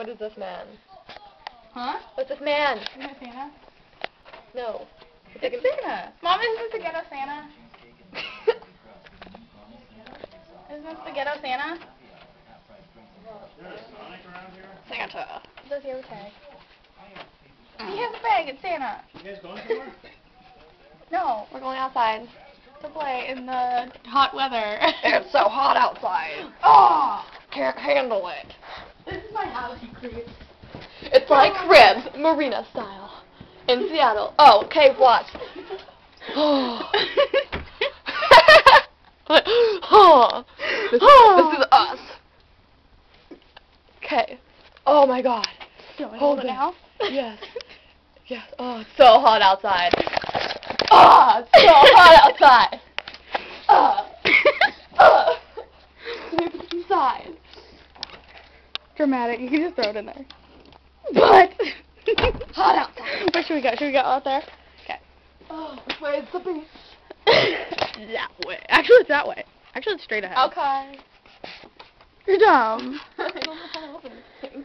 What is this man? Huh? What's this man? Isn't it Santa? No. It's Santa. Mom, isn't this the ghetto Santa? Isn't this the ghetto Santa? Santa. Does he have a tag? He has a bag. It's Santa. You guys going somewhere? No, We're going outside. to play in the hot weather. It's so hot outside. Oh! Can't handle it. This is my house, you creep. It's like cribs, marina style, in Seattle. Oh, okay, watch. Oh. Oh. This is us. Okay. Oh my God. Do you want me to Hold hold it it. now? Yes. Yes. Oh, it's so hot outside. Oh, it's so hot outside. Inside. Dramatic. You can just throw it in there. But Hot outside. where should we go? Should we go out there? Okay. Oh, which way is the beach? That way. Actually, it's that way. Actually, it's straight ahead. Okay. You're dumb. I don't know how to open this thing.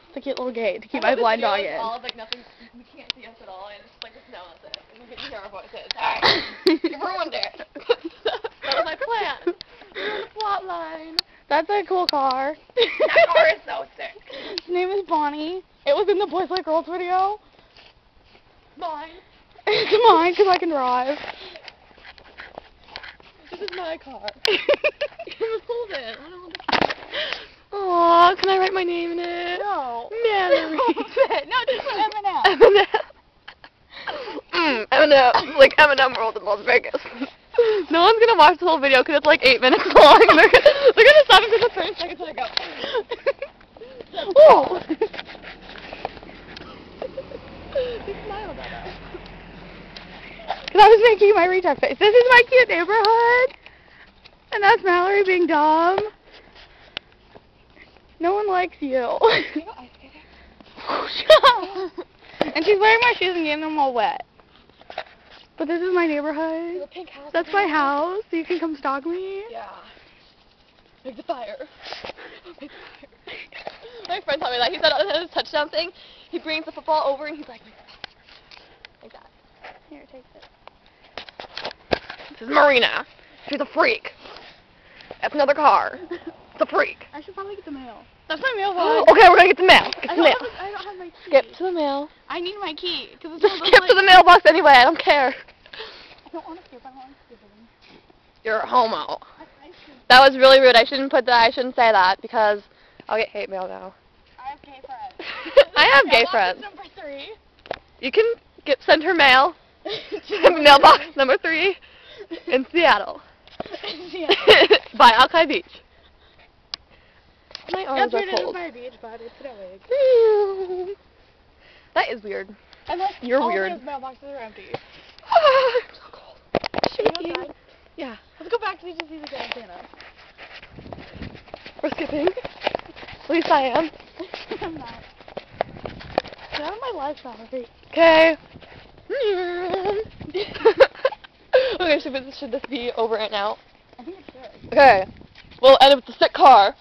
It's a cute little gate to keep my blind dog in. All of, like, nothing, we can't see us at all, and it's just like the snow outside, and we can hear our voices. Alright. You ruined it. That was my plan. You're on the plot line. That's a cool car. That car is so sick. His name is Bonnie. It was in the Boys Like Girls video. Mine. It's mine because I can drive. This is my car. Hold it. I don't want to. Aw, Can I write my name in it? no. Mallory. No, just put Eminem. Eminem. Eminem. Like Eminem World in Las Vegas. No one's gonna watch the whole video because it's like 8 minutes long. And they're gonna stop it for the 30 seconds and I go. Oh. They smiled at us. Because I was making my retouch face. This is my cute neighborhood. And that's Mallory being dumb. No one likes you. And she's wearing my shoes and getting them all wet. But this is my neighborhood. The pink house. That's my house. So you can come stalk me. Yeah. Make the fire. Make the fire. My friend told me that. He said on his touchdown thing, he brings the football over and he's like, make the fire. Like that. Here, take this. This is Marina. She's a freak. That's another car. It's a freak. I should probably get the mail. That's my mailbox. Okay, we're gonna get the mail. Get the mail. I don't have my key. Skip to the mail. I need my key. Cause it's Just one of those, skip to the mailbox anyway. I don't care. I don't want to skip. I don't want to skip it. You're a homo. I should. That was really rude. I shouldn't put that. I shouldn't say that because I'll get hate mail now. I have gay friends. I have gay Mailbox friends. Number 3. You can send her mail to mailbox number 3 in Seattle. Yeah. By Alki Beach. My arms That's are right under cold. my beach, but it's that way. That is weird. And like, You're all weird. those mailboxes are empty. I'm so cold. Should we Shaking. go outside? Yeah. Let's go back to the beach and see the Grand Santa. We're skipping. At least I am. I'm not. Get out of my life, Valerie. Okay. Okay, should this be over and out? I think it should. Okay. We'll end up with the sick car.